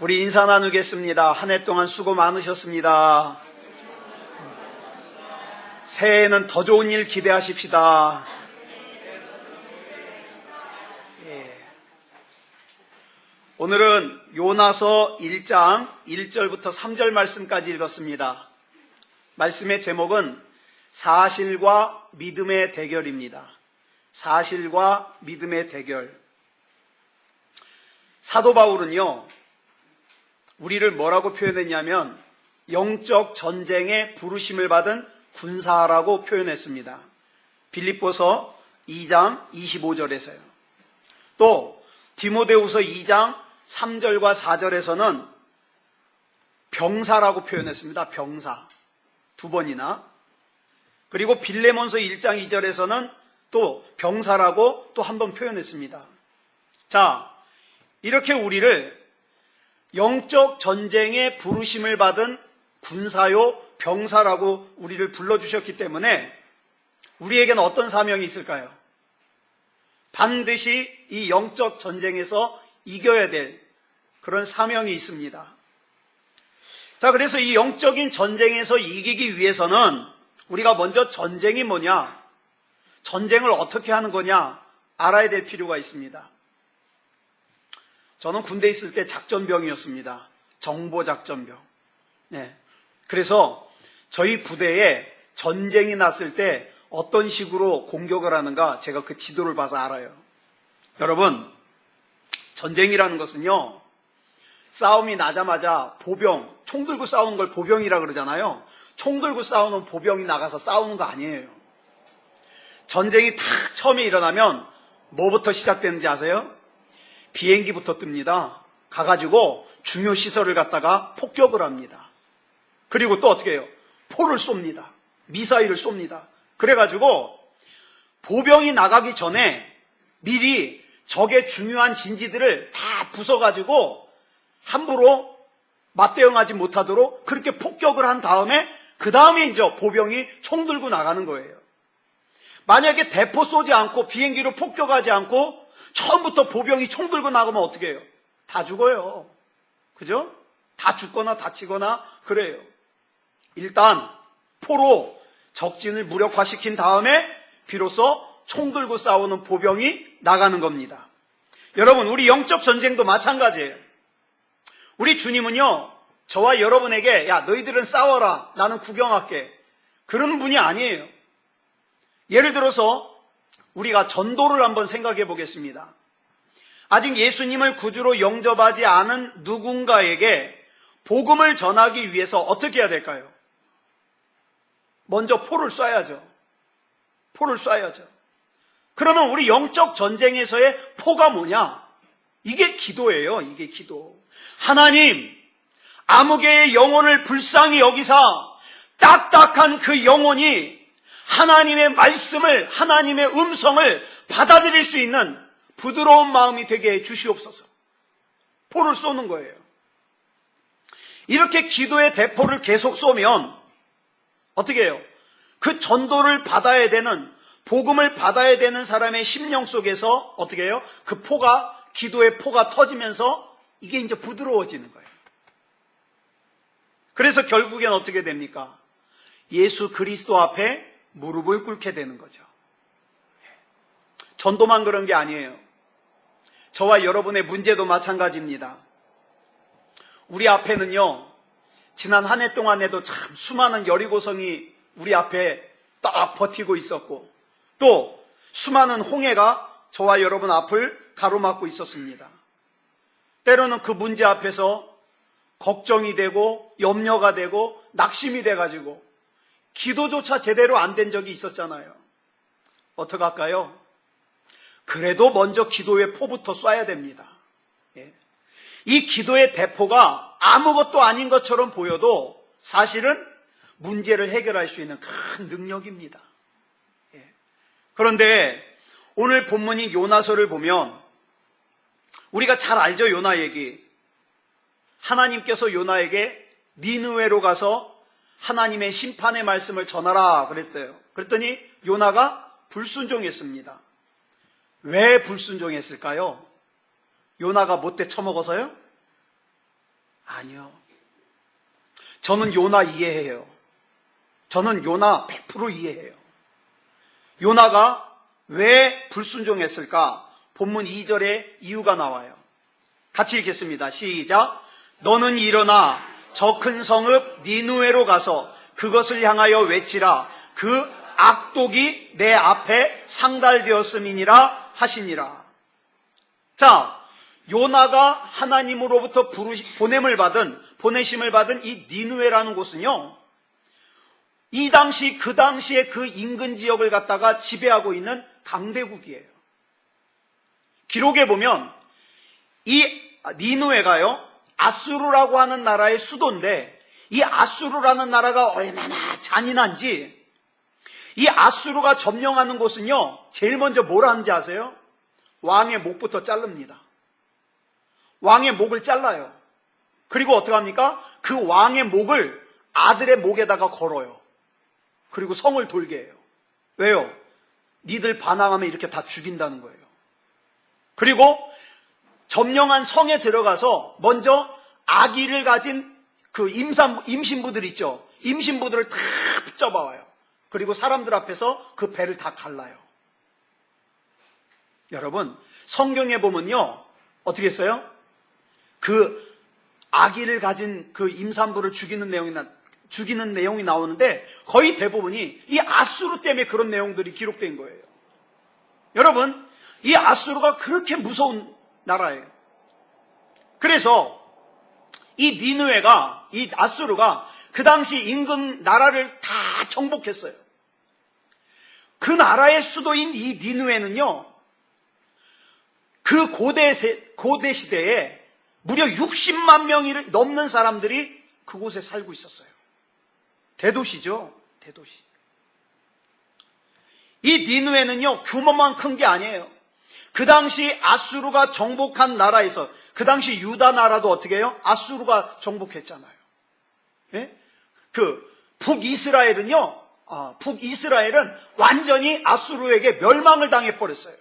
우리 인사 나누겠습니다. 한 해 동안 수고 많으셨습니다. 새해에는 더 좋은 일 기대하십시다. 오늘은 요나서 1장 1절부터 3절 말씀까지 읽었습니다. 말씀의 제목은 사실과 믿음의 대결입니다. 사실과 믿음의 대결. 사도 바울은요, 우리를 뭐라고 표현했냐면 영적 전쟁에 부르심을 받은 군사라고 표현했습니다. 빌립보서 2장 25절에서요. 또 디모데후서 2장 3절과 4절에서는 병사라고 표현했습니다. 병사. 두 번이나. 그리고 빌레몬서 1장 2절에서는 또 병사라고 또 한 번 표현했습니다. 자, 이렇게 우리를 영적 전쟁에 부르심을 받은 군사요 병사라고 우리를 불러주셨기 때문에 우리에게는 어떤 사명이 있을까요? 반드시 이 영적 전쟁에서 이겨야 될 그런 사명이 있습니다. 자, 그래서 이 영적인 전쟁에서 이기기 위해서는 우리가 먼저 전쟁이 뭐냐, 전쟁을 어떻게 하는 거냐 알아야 될 필요가 있습니다. 저는 군대에 있을 때 작전병이었습니다. 정보작전병. 네. 그래서 저희 부대에 전쟁이 났을 때 어떤 식으로 공격을 하는가 제가 그 지도를 봐서 알아요. 여러분, 전쟁이라는 것은요, 싸움이 나자마자 보병, 총 들고 싸우는 걸 보병이라 그러잖아요. 총 들고 싸우는 보병이 나가서 싸우는 거 아니에요. 전쟁이 탁 처음에 일어나면 뭐부터 시작되는지 아세요? 비행기부터 뜹니다. 가가지고 중요 시설을 갖다가 폭격을 합니다. 그리고 또 어떻게 해요? 포를 쏩니다. 미사일을 쏩니다. 그래가지고 보병이 나가기 전에 미리 적의 중요한 진지들을 다 부숴가지고 함부로 맞대응하지 못하도록 그렇게 폭격을 한 다음에 그 다음에 이제 보병이 총 들고 나가는 거예요. 만약에 대포 쏘지 않고 비행기로 폭격하지 않고 처음부터 보병이 총 들고 나가면 어떻게 해요? 다 죽어요. 그죠? 다 죽거나 다치거나 그래요. 일단 포로 적진을 무력화시킨 다음에 비로소 총 들고 싸우는 보병이 나가는 겁니다. 여러분, 우리 영적 전쟁도 마찬가지예요. 우리 주님은요, 저와 여러분에게 야, 너희들은 싸워라, 나는 구경할게, 그런 분이 아니에요. 예를 들어서 우리가 전도를 한번 생각해 보겠습니다. 아직 예수님을 구주로 영접하지 않은 누군가에게 복음을 전하기 위해서 어떻게 해야 될까요? 먼저 포를 쏴야죠. 포를 쏴야죠. 그러면 우리 영적 전쟁에서의 포가 뭐냐? 이게 기도예요. 이게 기도. 하나님, 아무개의 영혼을 불쌍히 여기사 딱딱한 그 영혼이 하나님의 말씀을, 하나님의 음성을 받아들일 수 있는 부드러운 마음이 되게 해 주시옵소서. 포를 쏘는 거예요. 이렇게 기도의 대포를 계속 쏘면 어떻게 해요? 그 전도를 받아야 되는, 복음을 받아야 되는 사람의 심령 속에서 어떻게 해요? 그 포가, 기도의 포가 터지면서 이게 이제 부드러워지는 거예요. 그래서 결국엔 어떻게 됩니까? 예수 그리스도 앞에 무릎을 꿇게 되는 거죠. 전도만 그런 게 아니에요. 저와 여러분의 문제도 마찬가지입니다. 우리 앞에는요, 지난 한 해 동안에도 참 수많은 여리고성이 우리 앞에 딱 버티고 있었고, 또 수많은 홍해가 저와 여러분 앞을 가로막고 있었습니다. 때로는 그 문제 앞에서 걱정이 되고 염려가 되고 낙심이 돼가지고 기도조차 제대로 안 된 적이 있었잖아요. 어떡할까요? 그래도 먼저 기도의 포부터 쏴야 됩니다. 이 기도의 대포가 아무것도 아닌 것처럼 보여도 사실은 문제를 해결할 수 있는 큰 능력입니다. 그런데 오늘 본문인 요나서를 보면 우리가 잘 알죠, 요나 얘기. 하나님께서 요나에게 니느웨로 가서 하나님의 심판의 말씀을 전하라 그랬어요. 그랬더니 요나가 불순종했습니다. 왜 불순종했을까요? 요나가 못돼 처먹어서요? 아니요. 저는 요나 이해해요. 저는 요나 100% 이해해요. 요나가 왜 불순종했을까? 본문 2절에 이유가 나와요. 같이 읽겠습니다. 시작. 너는 일어나 저 큰 성읍 니느웨로 가서 그것을 향하여 외치라. 그 악독이 내 앞에 상달되었음이니라 하시니라. 자, 요나가 하나님으로부터 보내심을 받은 이 니느웨라는 곳은요, 그 당시에 그 인근 지역을 갖다가 지배하고 있는 강대국이에요. 기록에 보면 이 니느웨가요, 아수르라고 하는 나라의 수도인데, 이 아수르라는 나라가 얼마나 잔인한지, 이 아수르가 점령하는 곳은요, 제일 먼저 뭘 하는지 아세요? 왕의 목부터 자릅니다. 왕의 목을 잘라요. 그리고 어떻게 합니까? 그 왕의 목을 아들의 목에다가 걸어요. 그리고 성을 돌게 해요. 왜요? 니들 반항하면 이렇게 다 죽인다는 거예요. 그리고 점령한 성에 들어가서 먼저 아기를 가진 그 임신부들 있죠. 임신부들을 다 붙잡아와요. 그리고 사람들 앞에서 그 배를 다 갈라요. 여러분, 성경에 보면요, 어떻게 했어요? 그 아기를 가진 그 임산부를 죽이는 내용이 나오는데 거의 대부분이 이 아수르 때문에 그런 내용들이 기록된 거예요. 여러분, 이 아수르가 그렇게 무서운 나라예요. 그래서 이 니느웨가, 이 아수르가 그 당시 인근 나라를 다 정복했어요. 그 나라의 수도인 이 니느웨는요, 그 고대 시대에 무려 60만 명이 넘는 사람들이 그곳에 살고 있었어요. 대도시죠, 대도시. 이 니느웨는요, 규모만 큰 게 아니에요. 그 당시 아수르가 정복한 나라에서, 그 당시 유다 나라도 어떻게 해요? 아수르가 정복했잖아요. 예? 북이스라엘은 완전히 아수르에게 멸망을 당해버렸어요.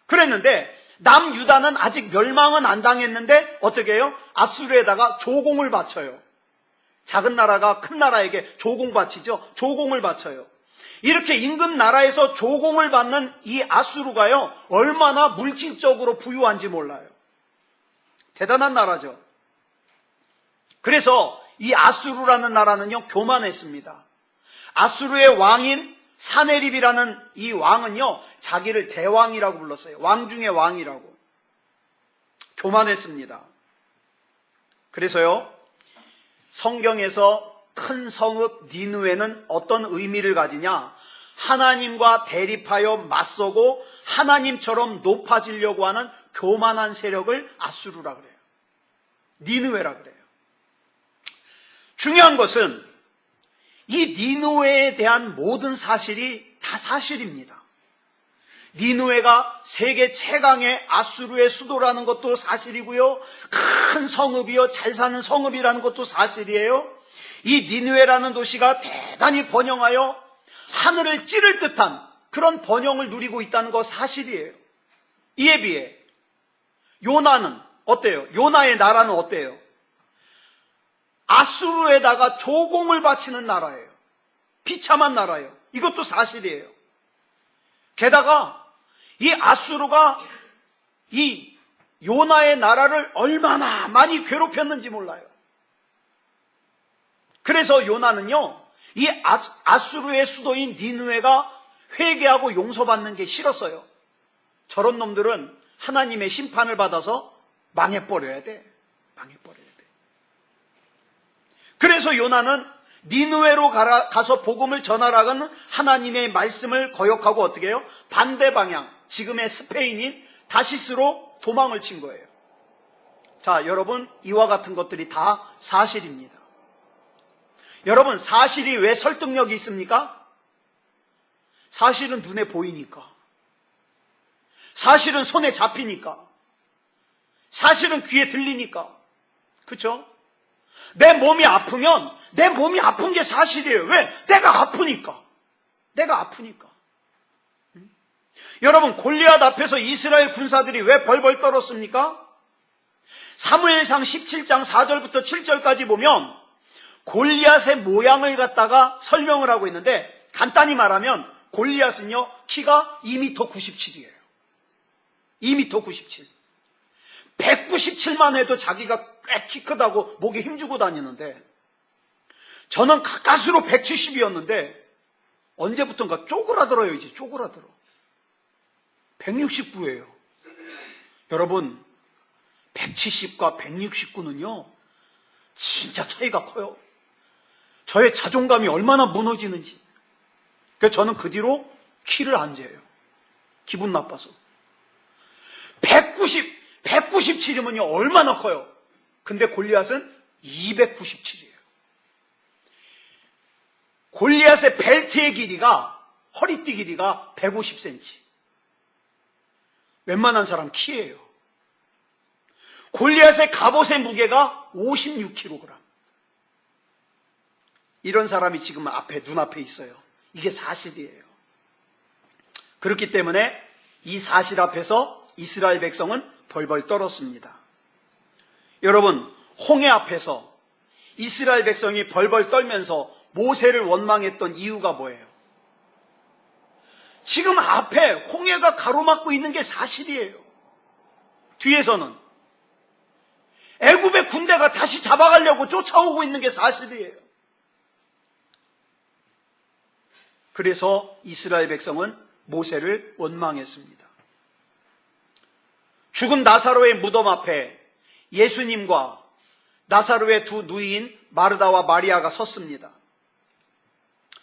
그랬는데 남유다는 아직 멸망은 안 당했는데 어떻게 해요? 아수르에다가 조공을 바쳐요. 작은 나라가 큰 나라에게 조공 바치죠. 조공을 바쳐요. 이렇게 인근 나라에서 조공을 받는 이 아수르가요, 얼마나 물질적으로 부유한지 몰라요. 대단한 나라죠. 그래서 이 아수르라는 나라는요, 교만했습니다. 아수르의 왕인 사네립이라는 이 왕은요, 자기를 대왕이라고 불렀어요. 왕 중의 왕이라고. 교만했습니다. 그래서요, 성경에서 큰 성읍 니느웨는 어떤 의미를 가지냐? 하나님과 대립하여 맞서고 하나님처럼 높아지려고 하는 교만한 세력을 아수르라 그래요. 니느웨라 그래요. 중요한 것은 이 니느웨에 대한 모든 사실이 다 사실입니다. 니느웨가 세계 최강의 아수르의 수도라는 것도 사실이고요. 큰 성읍이요, 잘 사는 성읍이라는 것도 사실이에요. 이 니느웨라는 도시가 대단히 번영하여 하늘을 찌를 듯한 그런 번영을 누리고 있다는 거 사실이에요. 이에 비해 요나는 어때요? 요나의 나라는 어때요? 아수르에다가 조공을 바치는 나라예요. 비참한 나라예요. 이것도 사실이에요. 게다가 이 아수르가 이 요나의 나라를 얼마나 많이 괴롭혔는지 몰라요. 그래서 요나는요, 이 아수르의 수도인 니느웨가 회개하고 용서받는 게 싫었어요. 저런 놈들은 하나님의 심판을 받아서 망해버려야 돼. 망해버려야 돼. 그래서 요나는 니느웨로 가서 복음을 전하라는 하나님의 말씀을 거역하고 어떻게 해요? 반대 방향, 지금의 스페인인 다시스로 도망을 친 거예요. 자, 여러분, 이와 같은 것들이 다 사실입니다. 여러분, 사실이 왜 설득력이 있습니까? 사실은 눈에 보이니까. 사실은 손에 잡히니까. 사실은 귀에 들리니까. 그렇죠? 내 몸이 아프면 내 몸이 아픈 게 사실이에요. 왜? 내가 아프니까. 내가 아프니까. 여러분, 골리앗 앞에서 이스라엘 군사들이 왜 벌벌 떨었습니까? 사무엘상 17장 4절부터 7절까지 보면 골리앗의 모양을 갖다가 설명을 하고 있는데, 간단히 말하면 골리앗은요 키가 2m 97이에요. 2m 97. 197만 해도 자기가 꽤 키 크다고 목에 힘주고 다니는데, 저는 가까스로 170이었는데 언제부턴가 쪼그라들어요. 이제 쪼그라들어. 169예요. 여러분, 170과 169는요 진짜 차이가 커요. 저의 자존감이 얼마나 무너지는지. 그래서 저는 그 뒤로 키를 안 재요. 기분 나빠서. 197이면요 얼마나 커요. 근데 골리앗은 297이에요. 골리앗의 벨트의 길이가, 허리띠 길이가 150cm. 웬만한 사람 키예요. 골리앗의 갑옷의 무게가 56kg. 이런 사람이 지금 눈앞에 있어요. 이게 사실이에요. 그렇기 때문에 이 사실 앞에서 이스라엘 백성은 벌벌 떨었습니다. 여러분, 홍해 앞에서 이스라엘 백성이 벌벌 떨면서 모세를 원망했던 이유가 뭐예요? 지금 앞에 홍해가 가로막고 있는 게 사실이에요. 뒤에서는 애굽의 군대가 다시 잡아가려고 쫓아오고 있는 게 사실이에요. 그래서 이스라엘 백성은 모세를 원망했습니다. 죽은 나사로의 무덤 앞에 예수님과 나사로의 두 누이인 마르다와 마리아가 섰습니다.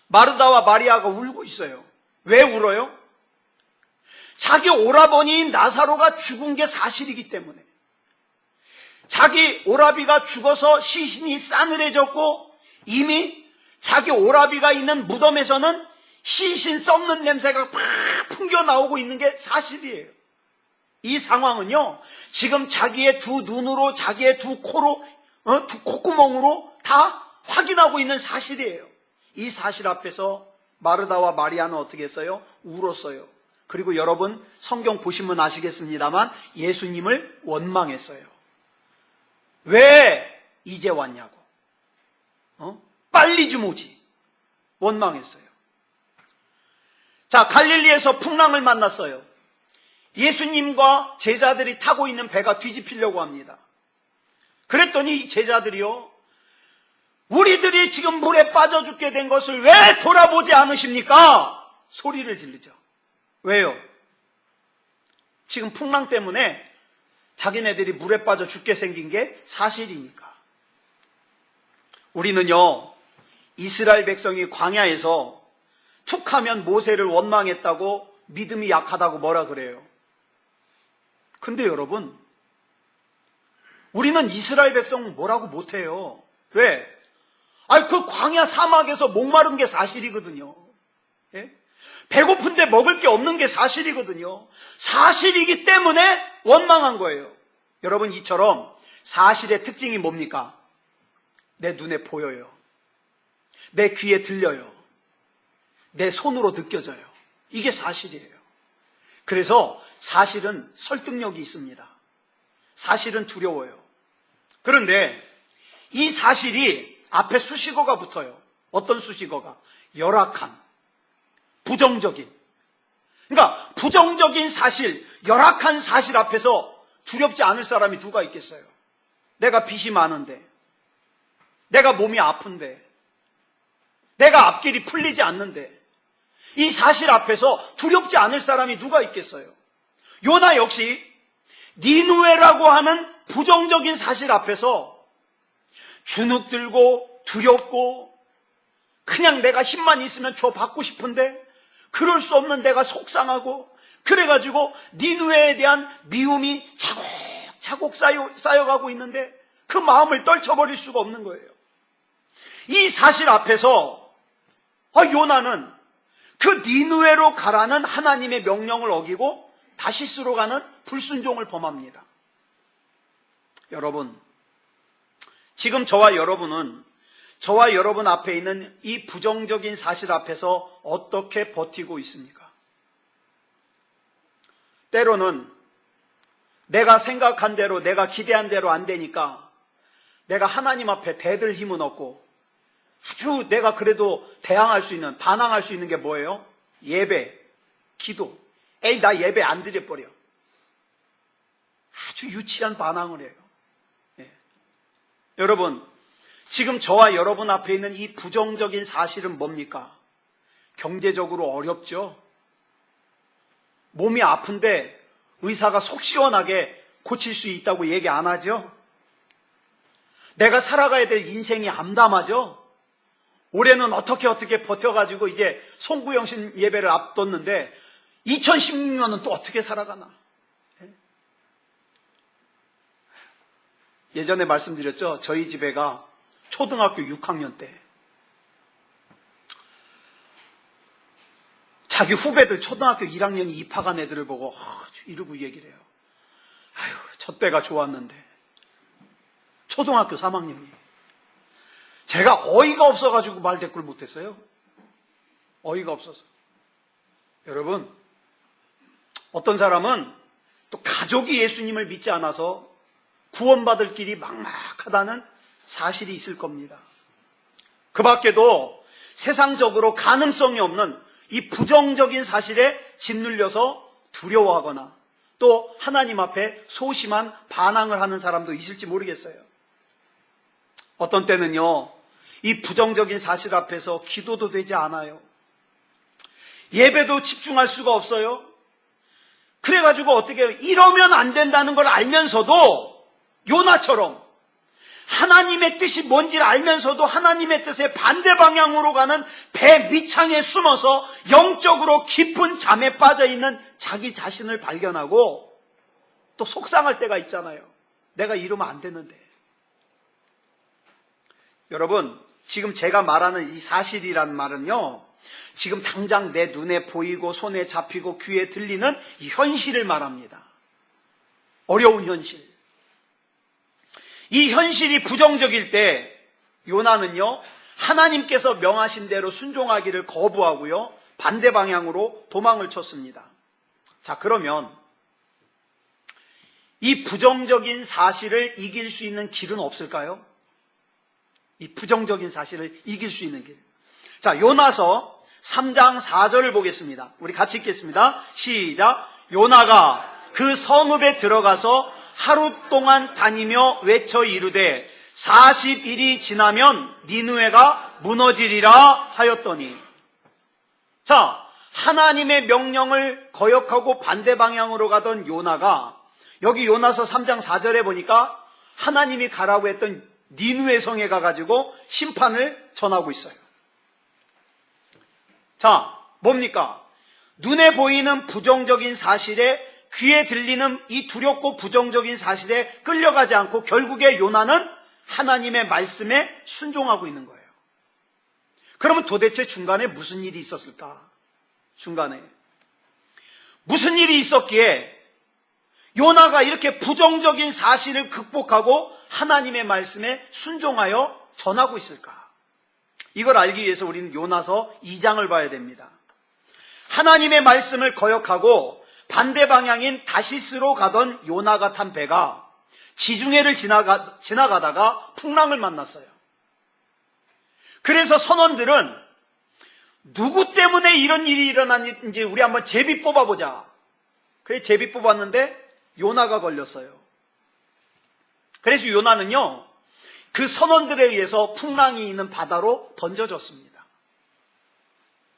마르다와 마리아가 울고 있어요. 왜 울어요? 자기 오라버니인 나사로가 죽은 게 사실이기 때문에. 자기 오라비가 죽어서 시신이 싸늘해졌고, 이미 자기 오라비가 있는 무덤에서는 시신 썩는 냄새가 팍 풍겨 나오고 있는 게 사실이에요. 이 상황은요, 지금 자기의 두 눈으로, 자기의 두 코로, 두 콧구멍으로 다 확인하고 있는 사실이에요. 이 사실 앞에서 마르다와 마리아는 어떻게 했어요? 울었어요. 그리고 여러분 성경 보시면 아시겠습니다만 예수님을 원망했어요. 왜 이제 왔냐고. 빨리 좀 오지. 원망했어요. 자, 갈릴리에서 풍랑을 만났어요. 예수님과 제자들이 타고 있는 배가 뒤집히려고 합니다. 그랬더니 이 제자들이요, 우리들이 지금 물에 빠져 죽게 된 것을 왜 돌아보지 않으십니까? 소리를 지르죠. 왜요? 지금 풍랑 때문에 자기네들이 물에 빠져 죽게 생긴 게 사실이니까. 우리는요, 이스라엘 백성이 광야에서 툭하면 모세를 원망했다고 믿음이 약하다고 뭐라 그래요. 근데 여러분, 우리는 이스라엘 백성 뭐라고 못해요. 왜? 그 광야 사막에서 목마른 게 사실이거든요. 예? 배고픈데 먹을 게 없는 게 사실이거든요. 사실이기 때문에 원망한 거예요. 여러분, 이처럼 사실의 특징이 뭡니까? 내 눈에 보여요. 내 귀에 들려요. 내 손으로 느껴져요. 이게 사실이에요. 그래서 사실은 설득력이 있습니다. 사실은 두려워요. 그런데 이 사실이 앞에 수식어가 붙어요. 어떤 수식어가? 열악한, 부정적인. 그러니까 부정적인 사실, 열악한 사실 앞에서 두렵지 않을 사람이 누가 있겠어요? 내가 빚이 많은데, 내가 몸이 아픈데, 내가 앞길이 풀리지 않는데, 이 사실 앞에서 두렵지 않을 사람이 누가 있겠어요? 요나 역시 니느웨라고 하는 부정적인 사실 앞에서 주눅들고 두렵고 그냥 내가 힘만 있으면 줘 받고 싶은데 그럴 수 없는 내가 속상하고, 그래가지고 니느웨에 대한 미움이 차곡차곡 쌓여가고 있는데 그 마음을 떨쳐버릴 수가 없는 거예요. 이 사실 앞에서 요나는 그 니느웨로 가라는 하나님의 명령을 어기고 다시스로 가는 불순종을 범합니다. 여러분, 지금 저와 여러분은 저와 여러분 앞에 있는 이 부정적인 사실 앞에서 어떻게 버티고 있습니까? 때로는 내가 생각한 대로, 내가 기대한 대로 안 되니까 내가 하나님 앞에 대들 힘은 없고 아주 내가 그래도 대항할 수 있는, 반항할 수 있는 게 뭐예요? 예배, 기도. 에이, 나 예배 안 드려버려. 아주 유치한 반항을 해요. 예. 여러분, 지금 저와 여러분 앞에 있는 이 부정적인 사실은 뭡니까? 경제적으로 어렵죠? 몸이 아픈데 의사가 속 시원하게 고칠 수 있다고 얘기 안 하죠? 내가 살아가야 될 인생이 암담하죠? 올해는 어떻게 버텨가지고 이제 송구영신 예배를 앞뒀는데 2016년은 또 어떻게 살아가나? 예전에 말씀드렸죠? 저희 집애가 초등학교 6학년 때 자기 후배들 초등학교 1학년 입학한 애들을 보고 이러고 얘기를 해요. 아유, 저 때가 좋았는데. 초등학교 3학년이. 제가 어이가 없어가지고 말대꾸를 못했어요. 어이가 없어서. 여러분, 어떤 사람은 또 가족이 예수님을 믿지 않아서 구원받을 길이 막막하다는 사실이 있을 겁니다. 그 밖에도 세상적으로 가능성이 없는 이 부정적인 사실에 짓눌려서 두려워하거나 또 하나님 앞에 소심한 반항을 하는 사람도 있을지 모르겠어요. 어떤 때는요, 이 부정적인 사실 앞에서 기도도 되지 않아요. 예배도 집중할 수가 없어요. 그래가지고 어떻게 해요? 이러면 안 된다는 걸 알면서도 요나처럼 하나님의 뜻이 뭔지를 알면서도 하나님의 뜻의 반대 방향으로 가는 배 밑창에 숨어서 영적으로 깊은 잠에 빠져있는 자기 자신을 발견하고 또 속상할 때가 있잖아요. 내가 이러면 안 되는데. 여러분, 지금 제가 말하는 이 사실이란 말은요, 지금 당장 내 눈에 보이고 손에 잡히고 귀에 들리는 이 현실을 말합니다. 어려운 현실. 이 현실이 부정적일 때 요나는요, 하나님께서 명하신 대로 순종하기를 거부하고요, 반대 방향으로 도망을 쳤습니다. 자, 그러면 이 부정적인 사실을 이길 수 있는 길은 없을까요? 이 부정적인 사실을 이길 수 있는 길. 자, 요나서 3장 4절을 보겠습니다. 우리 같이 읽겠습니다. 시작. 요나가 그 성읍에 들어가서 하루 동안 다니며 외쳐 이르되 40일이 지나면 니느웨가 무너지리라 하였더니. 자, 하나님의 명령을 거역하고 반대 방향으로 가던 요나가 여기 요나서 3장 4절에 보니까 하나님이 가라고 했던 니느웨 성에 가가지고 심판을 전하고 있어요. 자, 뭡니까? 눈에 보이는 부정적인 사실에, 귀에 들리는 이 두렵고 부정적인 사실에 끌려가지 않고 결국에 요나는 하나님의 말씀에 순종하고 있는 거예요. 그러면 도대체 중간에 무슨 일이 있었을까? 중간에 무슨 일이 있었기에 요나가 이렇게 부정적인 사실을 극복하고 하나님의 말씀에 순종하여 전하고 있을까? 이걸 알기 위해서 우리는 요나서 2장을 봐야 됩니다. 하나님의 말씀을 거역하고 반대 방향인 다시스로 가던 요나가 탄 배가 지중해를 지나가다가 풍랑을 만났어요. 그래서 선원들은 누구 때문에 이런 일이 일어났는지 우리 한번 제비 뽑아보자. 그래서 제비 뽑았는데 요나가 걸렸어요. 그래서 요나는요, 그 선원들에 의해서 풍랑이 있는 바다로 던져졌습니다.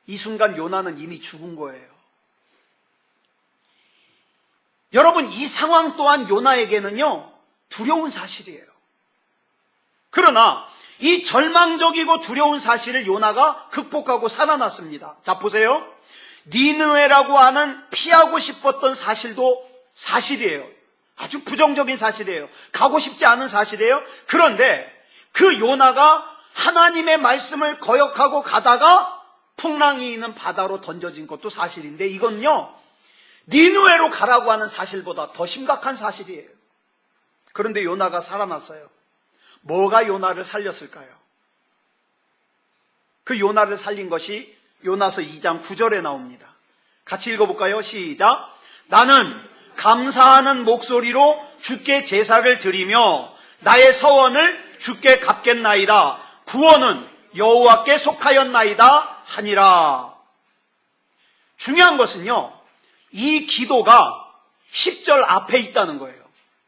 이 순간 요나는 이미 죽은 거예요. 여러분, 이 상황 또한 요나에게는요, 두려운 사실이에요. 그러나 이 절망적이고 두려운 사실을 요나가 극복하고 살아났습니다. 자, 보세요. 니느웨라고 하는 피하고 싶었던 사실도 사실이에요. 아주 부정적인 사실이에요. 가고 싶지 않은 사실이에요. 그런데 그 요나가 하나님의 말씀을 거역하고 가다가 풍랑이 있는 바다로 던져진 것도 사실인데, 이건요, 니느웨로 가라고 하는 사실보다 더 심각한 사실이에요. 그런데 요나가 살아났어요. 뭐가 요나를 살렸을까요? 그 요나를 살린 것이 요나서 2장 9절에 나옵니다. 같이 읽어볼까요? 시작. 나는 감사하는 목소리로 주께 제사를 드리며 나의 서원을 주께 갚겠나이다. 구원은 여호와께 속하였나이다 하니라. 중요한 것은요, 이 기도가 10절 앞에 있다는 거예요.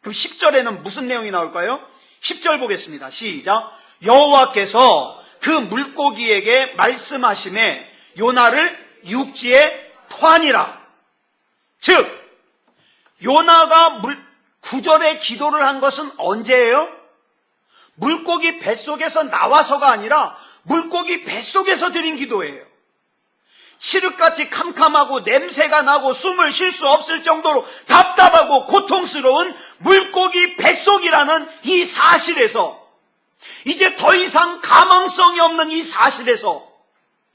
그럼 10절에는 무슨 내용이 나올까요? 10절 보겠습니다. 시작. 여호와께서 그 물고기에게 말씀하시매 요나를 육지에 토하니라. 즉 요나가 구절에 기도를 한 것은 언제예요? 물고기 뱃속에서 나와서가 아니라 물고기 뱃속에서 드린 기도예요. 칠흑같이 캄캄하고 냄새가 나고 숨을 쉴 수 없을 정도로 답답하고 고통스러운 물고기 뱃속이라는 이 사실에서, 이제 더 이상 가망성이 없는 이 사실에서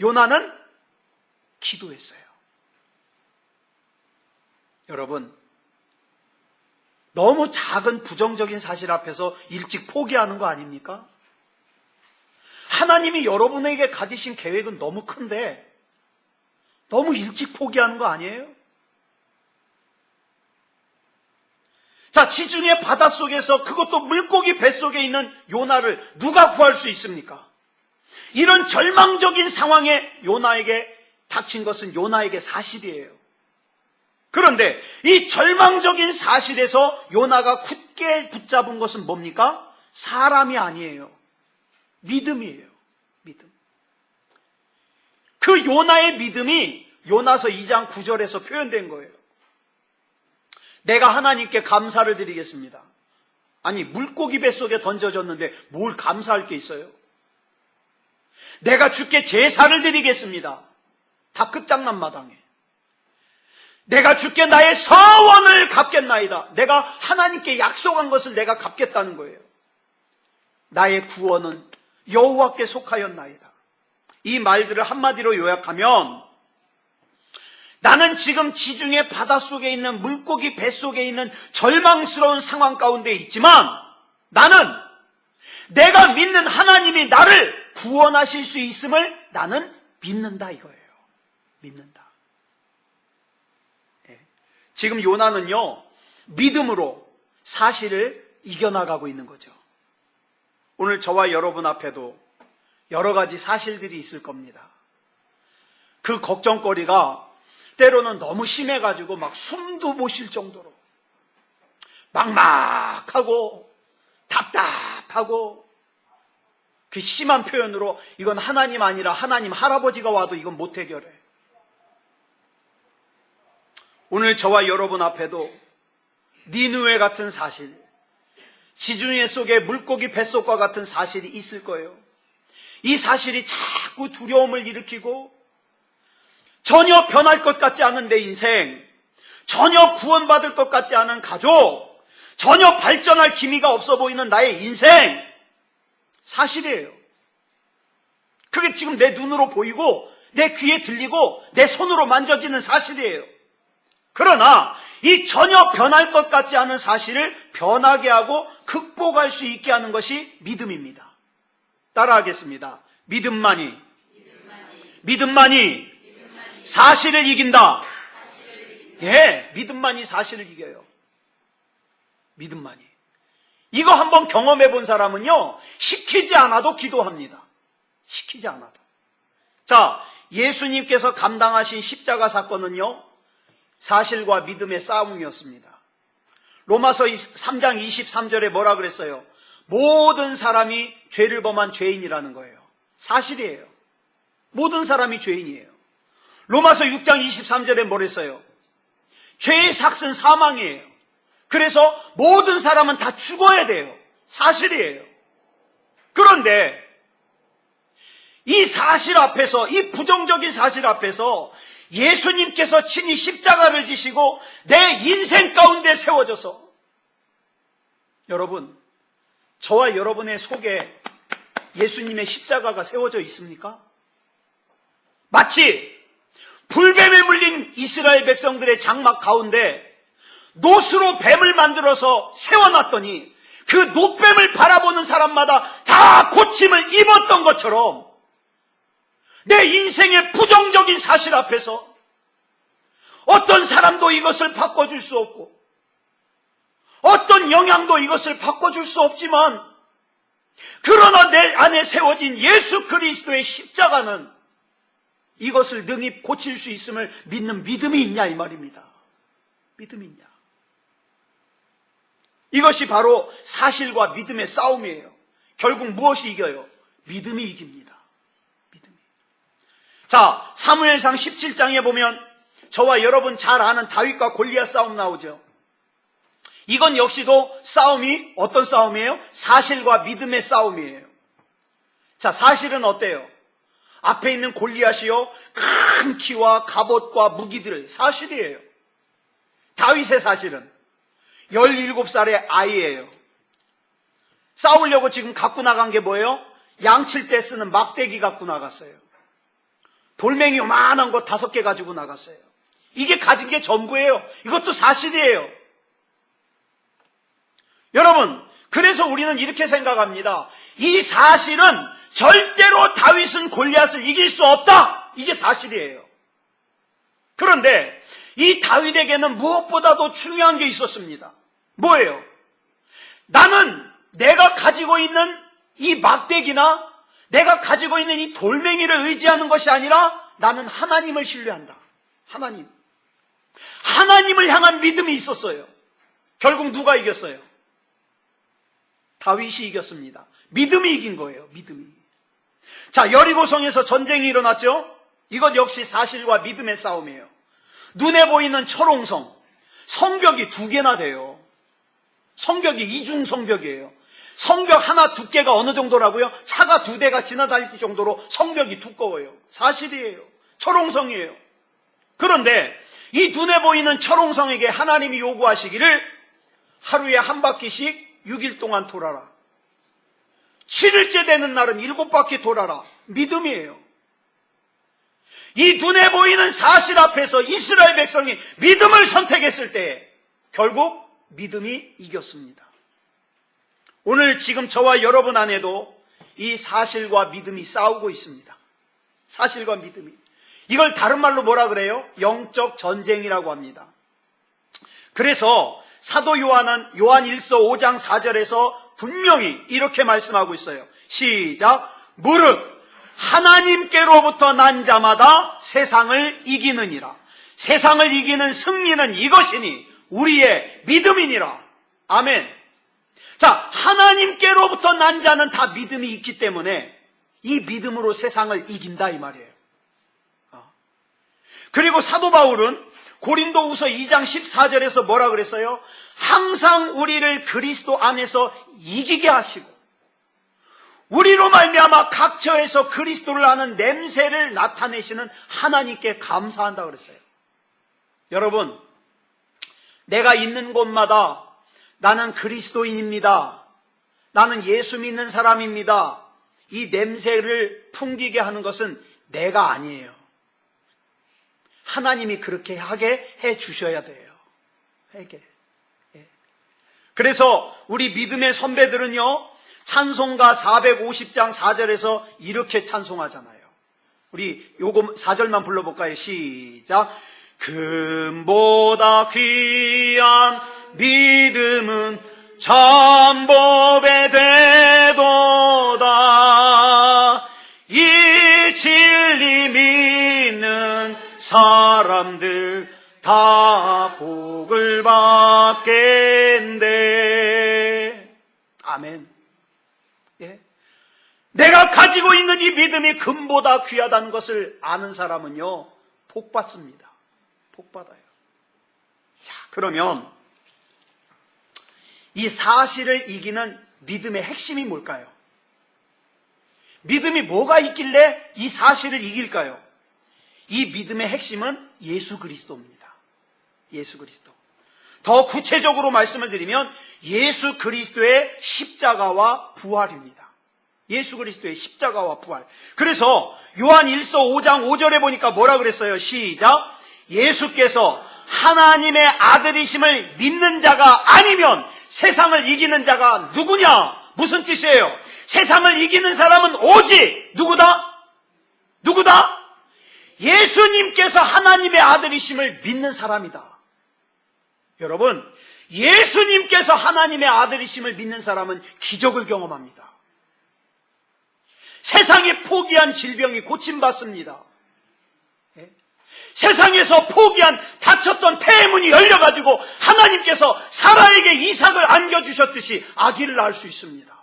요나는 기도했어요. 여러분, 너무 작은 부정적인 사실 앞에서 일찍 포기하는 거 아닙니까? 하나님이 여러분에게 가지신 계획은 너무 큰데 너무 일찍 포기하는 거 아니에요? 자, 지중해 바닷속에서, 그것도 물고기 뱃속에 있는 요나를 누가 구할 수 있습니까? 이런 절망적인 상황에 요나에게 닥친 것은 요나에게 사실이에요. 그런데 이 절망적인 사실에서 요나가 굳게 붙잡은 것은 뭡니까? 사람이 아니에요. 믿음이에요. 믿음. 그 요나의 믿음이 요나서 2장 9절에서 표현된 거예요. 내가 하나님께 감사를 드리겠습니다. 아니, 물고기 뱃속에 던져졌는데 뭘 감사할 게 있어요? 내가 주께 제사를 드리겠습니다. 다 끝장난 마당에. 내가 주께 나의 서원을 갚겠나이다. 내가 하나님께 약속한 것을 내가 갚겠다는 거예요. 나의 구원은 여호와께 속하였나이다. 이 말들을 한마디로 요약하면, 나는 지금 지중해 바닷속에 있는 물고기 뱃속에 있는 절망스러운 상황 가운데 있지만 나는 내가 믿는 하나님이 나를 구원하실 수 있음을 나는 믿는다 이거예요. 믿는다. 지금 요나는요, 믿음으로 사실을 이겨나가고 있는 거죠. 오늘 저와 여러분 앞에도 여러 가지 사실들이 있을 겁니다. 그 걱정거리가 때로는 너무 심해가지고 막 숨도 못 쉴 정도로 막막하고 답답하고, 그 심한 표현으로 이건 하나님 아니라 하나님 할아버지가 와도 이건 못 해결해. 오늘 저와 여러분 앞에도 니느웨 같은 사실, 지중해 속에 물고기 뱃속과 같은 사실이 있을 거예요. 이 사실이 자꾸 두려움을 일으키고 전혀 변할 것 같지 않은 내 인생, 전혀 구원받을 것 같지 않은 가족, 전혀 발전할 기미가 없어 보이는 나의 인생, 사실이에요. 그게 지금 내 눈으로 보이고 내 귀에 들리고 내 손으로 만져지는 사실이에요. 그러나 이 전혀 변할 것 같지 않은 사실을 변하게 하고 극복할 수 있게 하는 것이 믿음입니다. 따라하겠습니다. 믿음만이 사실을 이긴다. 예, 믿음만이 사실을 이겨요. 믿음만이. 이거 한번 경험해 본 사람은요, 시키지 않아도 기도합니다. 시키지 않아도. 자, 예수님께서 감당하신 십자가 사건은요, 사실과 믿음의 싸움이었습니다. 로마서 3장 23절에 뭐라 그랬어요? 모든 사람이 죄를 범한 죄인이라는 거예요. 사실이에요. 모든 사람이 죄인이에요. 로마서 6장 23절에 뭐랬어요? 죄의 삭은 사망이에요. 그래서 모든 사람은 다 죽어야 돼요. 사실이에요. 그런데 이 사실 앞에서, 이 부정적인 사실 앞에서 예수님께서 친히 십자가를 지시고 내 인생 가운데 세워져서, 여러분, 저와 여러분의 속에 예수님의 십자가가 세워져 있습니까? 마치 불뱀에 물린 이스라엘 백성들의 장막 가운데 노스로 뱀을 만들어서 세워놨더니 그 노뱀을 바라보는 사람마다 다 고침을 입었던 것처럼, 내 인생의 부정적인 사실 앞에서 어떤 사람도 이것을 바꿔줄 수 없고 어떤 영향도 이것을 바꿔줄 수 없지만, 그러나 내 안에 세워진 예수 그리스도의 십자가는 이것을 능히 고칠 수 있음을 믿는 믿음이 있냐 이 말입니다. 믿음이 있냐. 이것이 바로 사실과 믿음의 싸움이에요. 결국 무엇이 이겨요? 믿음이 이깁니다. 믿음이. 자, 사무엘상 17장에 보면 저와 여러분 잘 아는 다윗과 골리앗 싸움 나오죠. 이건 역시도 싸움이 어떤 싸움이에요? 사실과 믿음의 싸움이에요. 자, 사실은 어때요? 앞에 있는 골리앗이요, 큰 키와 갑옷과 무기들, 사실이에요. 다윗의 사실은 17살의 아이예요. 싸우려고 지금 갖고 나간 게 뭐예요? 양칠 때 쓰는 막대기 갖고 나갔어요. 돌멩이 요만한 거 5개 가지고 나갔어요. 이게 가진 게 전부예요. 이것도 사실이에요. 여러분, 그래서 우리는 이렇게 생각합니다. 이 사실은 절대로 다윗은 골리앗을 이길 수 없다. 이게 사실이에요. 그런데 이 다윗에게는 무엇보다도 중요한 게 있었습니다. 뭐예요? 나는 내가 가지고 있는 이 막대기나 내가 가지고 있는 이 돌멩이를 의지하는 것이 아니라 나는 하나님을 신뢰한다. 하나님을 향한 믿음이 있었어요. 결국 누가 이겼어요? 다윗이 이겼습니다. 믿음이 이긴 거예요. 믿음이. 자, 여리고성에서 전쟁이 일어났죠? 이것 역시 사실과 믿음의 싸움이에요. 눈에 보이는 철옹성, 성벽이 2개나 돼요. 성벽이 이중성벽이에요. 성벽 하나 두께가 어느 정도라고요? 차가 2대가 지나다닐 정도로 성벽이 두꺼워요. 사실이에요. 철옹성이에요. 그런데 이 눈에 보이는 철옹성에게 하나님이 요구하시기를 하루에 한 바퀴씩 6일 동안 돌아라. 7일째 되는 날은 7바퀴 돌아라. 믿음이에요. 이 눈에 보이는 사실 앞에서 이스라엘 백성이 믿음을 선택했을 때 결국 믿음이 이겼습니다. 오늘 지금 저와 여러분 안에도 이 사실과 믿음이 싸우고 있습니다. 사실과 믿음이. 이걸 다른 말로 뭐라 그래요? 영적 전쟁이라고 합니다. 그래서 사도 요한은 요한 1서 5장 4절에서 분명히 이렇게 말씀하고 있어요. 시작. 무릇 하나님께로부터 난 자마다 세상을 이기느니라. 세상을 이기는 승리는 이것이니 우리의 믿음이니라. 아멘. 자, 하나님께로부터 난 자는 다 믿음이 있기 때문에 이 믿음으로 세상을 이긴다 이 말이에요. 그리고 사도 바울은 고린도후서 2장 14절에서 뭐라 그랬어요? 항상 우리를 그리스도 안에서 이기게 하시고 우리로 말미암아 각처에서 그리스도를 아는 냄새를 나타내시는 하나님께 감사한다 그랬어요. 여러분, 내가 있는 곳마다 나는 그리스도인입니다. 나는 예수 믿는 사람입니다. 이 냄새를 풍기게 하는 것은 내가 아니에요. 하나님이 그렇게 하게 해 주셔야 돼요. 그래서 우리 믿음의 선배들은요, 찬송가 450장 4절에서 이렇게 찬송하잖아요. 우리 요거 4절만 불러볼까요? 시작. 금보다 귀한 믿음은 천법에 되도다. 이 진리 믿는 사람들 다 복을 받겠네. 아멘. 예. 내가 가지고 있는 이 믿음이 금보다 귀하다는 것을 아는 사람은요, 복 받습니다. 복 받아요. 자, 그러면 이 사실을 이기는 믿음의 핵심이 뭘까요? 믿음이 뭐가 있길래 이 사실을 이길까요? 이 믿음의 핵심은 예수 그리스도입니다. 예수 그리스도. 더 구체적으로 말씀을 드리면 예수 그리스도의 십자가와 부활입니다. 예수 그리스도의 십자가와 부활. 그래서 요한 1서 5장 5절에 보니까 뭐라 그랬어요? 시작. 예수께서 하나님의 아들이심을 믿는 자가 아니면 세상을 이기는 자가 누구냐? 무슨 뜻이에요? 세상을 이기는 사람은 오직 누구다? 누구다? 예수님께서 하나님의 아들이심을 믿는 사람이다. 여러분, 예수님께서 하나님의 아들이심을 믿는 사람은 기적을 경험합니다. 세상에 포기한 질병이 고침받습니다. 세상에서 포기한 닫혔던 폐문이 열려가지고 하나님께서 사라에게 이삭을 안겨주셨듯이 아기를 낳을 수 있습니다.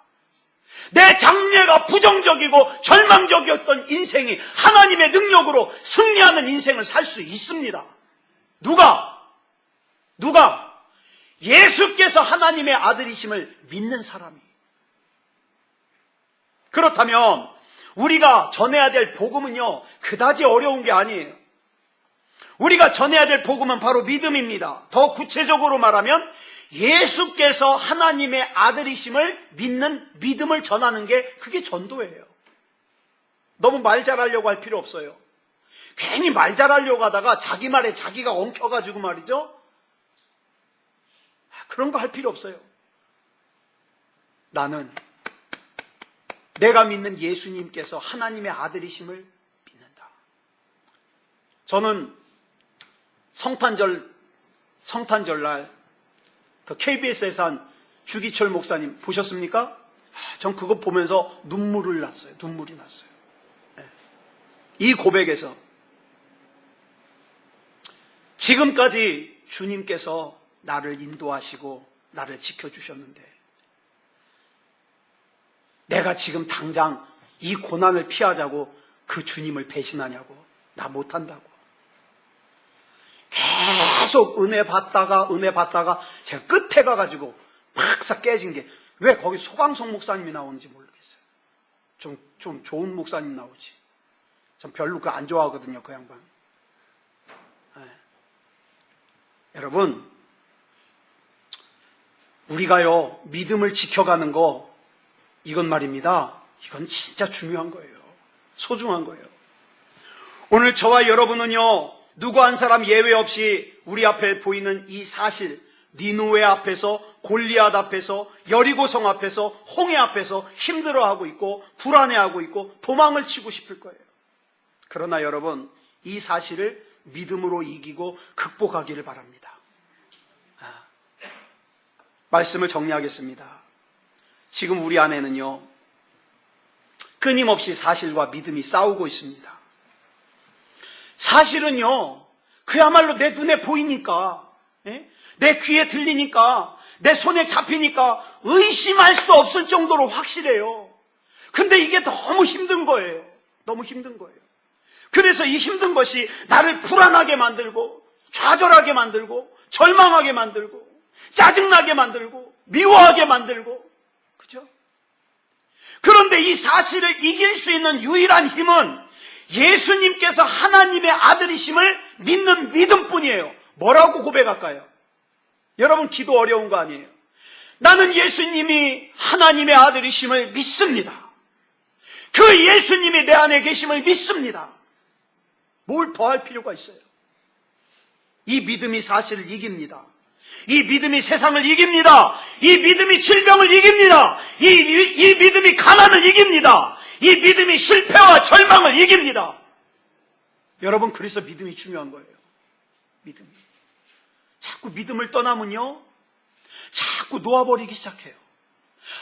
내 장래가 부정적이고 절망적이었던 인생이 하나님의 능력으로 승리하는 인생을 살 수 있습니다. 누가? 예수께서 하나님의 아들이심을 믿는 사람이. 그렇다면 우리가 전해야 될 복음은요, 그다지 어려운 게 아니에요. 우리가 전해야 될 복음은 바로 믿음입니다. 더 구체적으로 말하면 예수께서 하나님의 아들이심을 믿는 믿음을 전하는 게 그게 전도예요. 너무 말 잘하려고 할 필요 없어요. 괜히 말 잘하려고 하다가 자기 말에 자기가 엉켜가지고 말이죠. 그런 거 할 필요 없어요. 나는 내가 믿는 예수님께서 하나님의 아들이심을 믿는다. 저는 성탄절날 그 KBS에서 한 주기철 목사님 보셨습니까? 전 그거 보면서 눈물이 났어요. 네. 이 고백에서 지금까지 주님께서 나를 인도하시고 나를 지켜주셨는데 내가 지금 당장 이 고난을 피하자고 그 주님을 배신하냐고. 나 못한다고. 계속 은혜 받다가 제가 끝에 가가지고 박사 깨진 게 왜 거기 소강성 목사님이 나오는지 모르겠어요. 좀 좋은 목사님 나오지. 전 별로 그거 안 좋아하거든요, 그 양반. 네. 여러분, 우리가요 믿음을 지켜가는 거 이건 말입니다. 이건 진짜 중요한 거예요. 소중한 거예요. 오늘 저와 여러분은요 누구 한 사람 예외 없이 우리 앞에 보이는 이 사실, 니누웨 앞에서, 골리앗 앞에서, 여리고성 앞에서, 홍해 앞에서 힘들어하고 있고 불안해하고 있고 도망을 치고 싶을 거예요. 그러나 여러분, 이 사실을 믿음으로 이기고 극복하기를 바랍니다. 말씀을 정리하겠습니다. 지금 우리 안에는요 끊임없이 사실과 믿음이 싸우고 있습니다. 사실은요 그야말로 내 눈에 보이니까, 내 귀에 들리니까, 내 손에 잡히니까 의심할 수 없을 정도로 확실해요. 근데 이게 너무 힘든 거예요. 너무 힘든 거예요. 그래서 이 힘든 것이 나를 불안하게 만들고 좌절하게 만들고 절망하게 만들고 짜증나게 만들고 미워하게 만들고, 그죠? 그런데 이 사실을 이길 수 있는 유일한 힘은 예수님께서 하나님의 아들이심을 믿는 믿음뿐이에요. 뭐라고 고백할까요? 여러분 기도 어려운 거 아니에요? 나는 예수님이 하나님의 아들이심을 믿습니다. 그 예수님이 내 안에 계심을 믿습니다. 뭘 더 할 필요가 있어요? 이 믿음이 사실을 이깁니다. 이 믿음이 세상을 이깁니다. 이 믿음이 질병을 이깁니다. 이 믿음이 가난을 이깁니다. 이 믿음이 실패와 절망을 이깁니다. 여러분, 그래서 믿음이 중요한 거예요. 믿음이. 자꾸 믿음을 떠나면요 자꾸 놓아버리기 시작해요.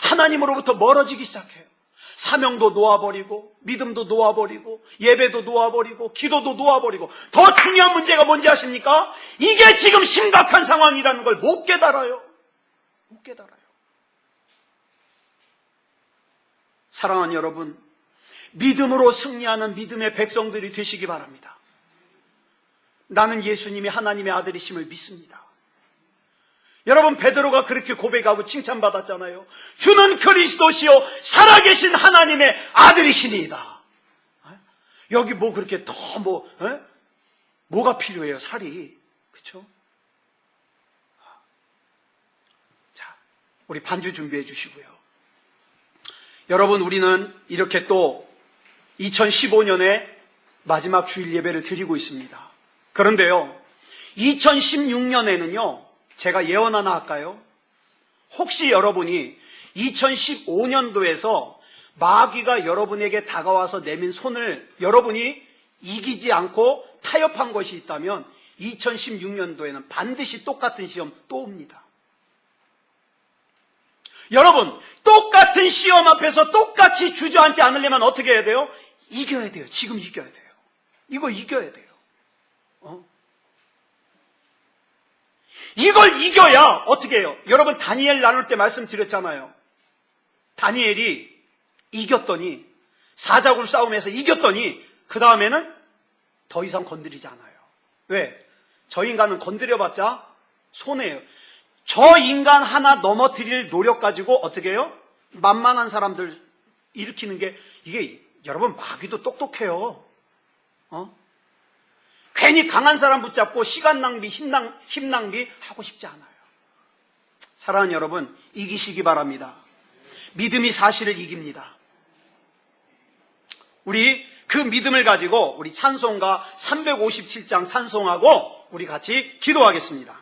하나님으로부터 멀어지기 시작해요. 사명도 놓아버리고 믿음도 놓아버리고 예배도 놓아버리고 기도도 놓아버리고, 더 중요한 문제가 뭔지 아십니까? 이게 지금 심각한 상황이라는 걸 못 깨달아요. 못 깨달아요. 사랑하는 여러분, 믿음으로 승리하는 믿음의 백성들이 되시기 바랍니다. 나는 예수님이 하나님의 아들이심을 믿습니다. 여러분, 베드로가 그렇게 고백하고 칭찬받았잖아요. 주는 그리스도시요 살아계신 하나님의 아들이시니이다. 여기 뭐 그렇게 더 뭐가 필요해요? 살이. 그렇죠? 자, 우리 반주 준비해 주시고요. 여러분, 우리는 이렇게 또 2015년에 마지막 주일 예배를 드리고 있습니다. 그런데요, 2016년에는요, 제가 예언 하나 할까요? 혹시 여러분이 2015년도에서 마귀가 여러분에게 다가와서 내민 손을 여러분이 이기지 않고 타협한 것이 있다면 2016년도에는 반드시 똑같은 시험 또 옵니다. 여러분, 똑같은 시험 앞에서 똑같이 주저앉지 않으려면 어떻게 해야 돼요? 이겨야 돼요. 지금 이겨야 돼요. 이거 이겨야 돼요. 이걸 이겨야 어떻게 해요? 여러분, 다니엘 나눌 때 말씀드렸잖아요. 다니엘이 이겼더니, 사자굴 싸움에서 이겼더니 그 다음에는 더 이상 건드리지 않아요. 왜? 저 인간은 건드려봤자 손해예요. 저 인간 하나 넘어뜨릴 노력 가지고 어떻게 해요? 만만한 사람들 일으키는 게, 이게 여러분, 마귀도 똑똑해요. 괜히 강한 사람 붙잡고 시간 낭비, 힘 낭비 하고 싶지 않아요. 사랑하는 여러분, 이기시기 바랍니다. 믿음이 사실을 이깁니다. 우리 그 믿음을 가지고 우리 찬송가 357장 찬송하고 우리 같이 기도하겠습니다.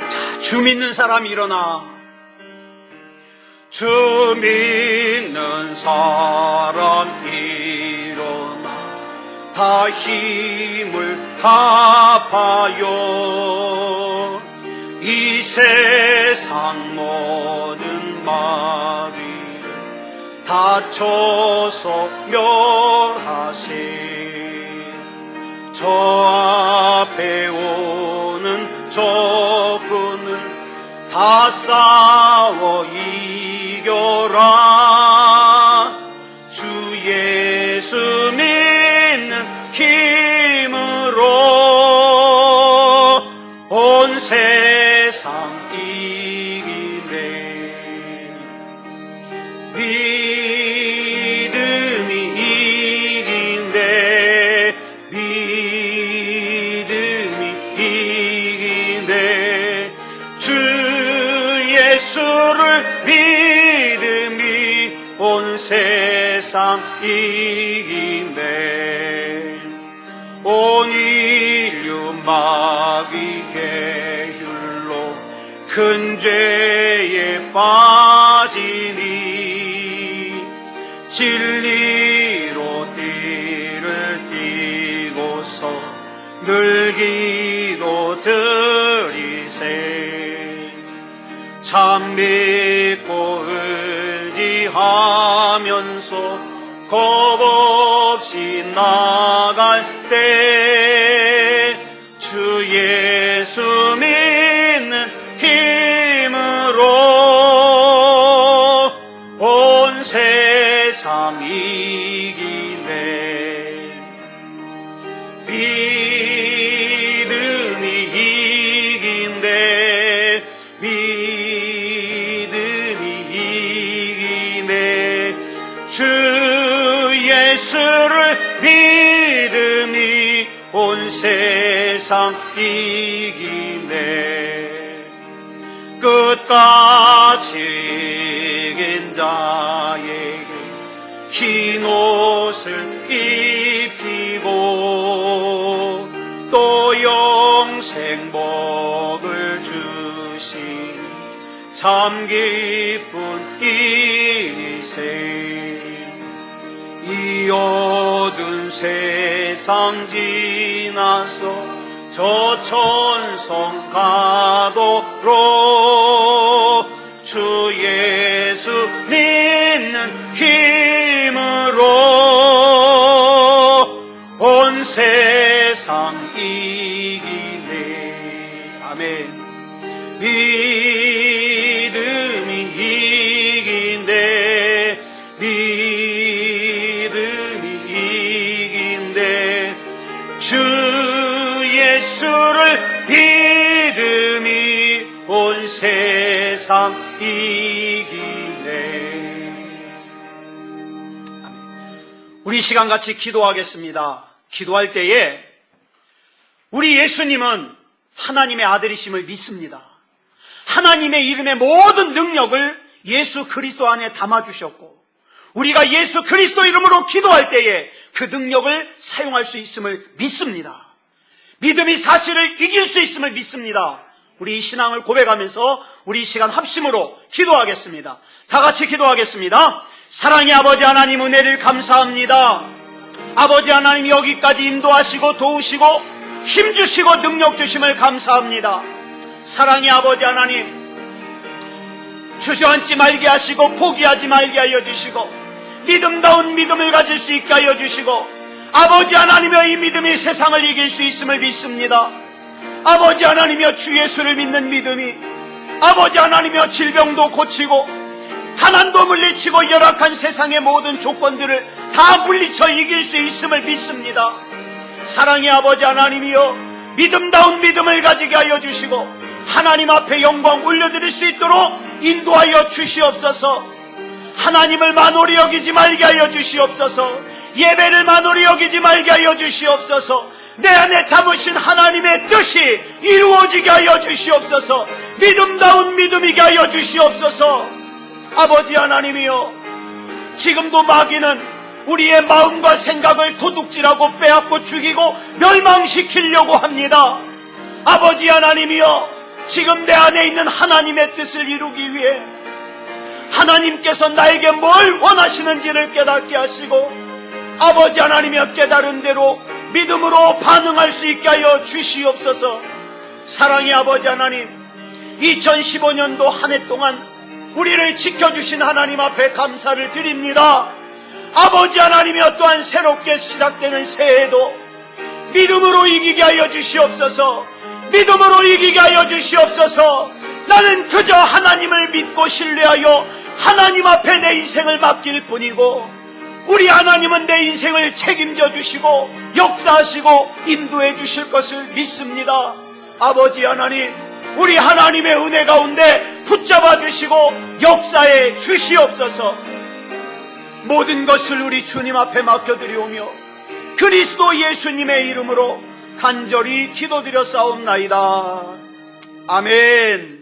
자, 주 믿는 사람 일어나. 주 믿는 사람 일어나 다 힘을 합하여 이 세상 모든 마귀를 다쳐서 멸하세. 저 앞에 오는 적군을 다 싸워 이겨라. 주 예수 믿는 힘으로 온 세상 이기네. 믿음이 이긴대. 믿음이 이긴대. 주 예수를 믿음이 온 세상 이긴대. 온 인류 마귀 계율로 큰 죄에 빠지니 진리로 띠를 띠고서 늘 기도 드리세. 참 믿고 의지하면서 겁없이 나갈 때 주 예수 믿는 힘으로 온 세상 이기네. 믿음이 이긴대. 주 예수를 믿음이 온 세상 이기네. 끝까지 이긴 자에게 흰 옷을 입히고 또 영생 복을 주시니 참 기쁜 일이세. 이 어두운 세상 지나서 저 천성 가도록 주 예수 믿는 힘으로 온 세상 이기네. 아멘. 믿음이 이긴대. 믿음이 이긴대. 주 예수를 믿음이 온 세상 이기네. 우리 시간같이 기도하겠습니다. 기도할 때에 우리 예수님은 하나님의 아들이심을 믿습니다. 하나님의 이름의 모든 능력을 예수 그리스도 안에 담아주셨고 우리가 예수 그리스도 이름으로 기도할 때에 그 능력을 사용할 수 있음을 믿습니다. 믿음이 사실을 이길 수 있음을 믿습니다. 우리 신앙을 고백하면서 우리 시간 합심으로 기도하겠습니다. 다 같이 기도하겠습니다. 사랑의 아버지 하나님, 은혜를 감사합니다. 아버지 하나님, 여기까지 인도하시고 도우시고 힘주시고 능력 주심을 감사합니다. 사랑의 아버지 하나님, 주저앉지 말게 하시고 포기하지 말게 하여 주시고 믿음다운 믿음을 가질 수 있게 하여 주시고 아버지 하나님의 이 믿음이 세상을 이길 수 있음을 믿습니다. 아버지 하나님이여, 주 예수를 믿는 믿음이 아버지 하나님이여, 질병도 고치고 가난도 물리치고 열악한 세상의 모든 조건들을 다 물리쳐 이길 수 있음을 믿습니다. 사랑의 아버지 하나님이여, 믿음다운 믿음을 가지게 하여 주시고 하나님 앞에 영광 올려드릴 수 있도록 인도하여 주시옵소서. 하나님을 만홀히 여기지 말게 하여 주시옵소서. 예배를 만홀히 여기지 말게 하여 주시옵소서. 내 안에 담으신 하나님의 뜻이 이루어지게 하여 주시옵소서. 믿음다운 믿음이게 하여 주시옵소서. 아버지 하나님이여, 지금도 마귀는 우리의 마음과 생각을 도둑질하고 빼앗고 죽이고 멸망시키려고 합니다. 아버지 하나님이여, 지금 내 안에 있는 하나님의 뜻을 이루기 위해 하나님께서 나에게 뭘 원하시는지를 깨닫게 하시고 아버지 하나님이여, 깨달은 대로 믿음으로 반응할 수 있게 하여 주시옵소서. 사랑의 아버지 하나님, 2015년도 한 해 동안 우리를 지켜주신 하나님 앞에 감사를 드립니다. 아버지 하나님이여, 또한 새롭게 시작되는 새해에도 믿음으로 이기게 하여 주시옵소서. 믿음으로 이기게 하여 주시옵소서. 나는 그저 하나님을 믿고 신뢰하여 하나님 앞에 내 인생을 맡길 뿐이고 우리 하나님은 내 인생을 책임져 주시고 역사하시고 인도해 주실 것을 믿습니다. 아버지 하나님, 우리 하나님의 은혜 가운데 붙잡아 주시고 역사해 주시옵소서. 모든 것을 우리 주님 앞에 맡겨드리오며 그리스도 예수님의 이름으로 간절히 기도드려 싸움나이다. 아멘.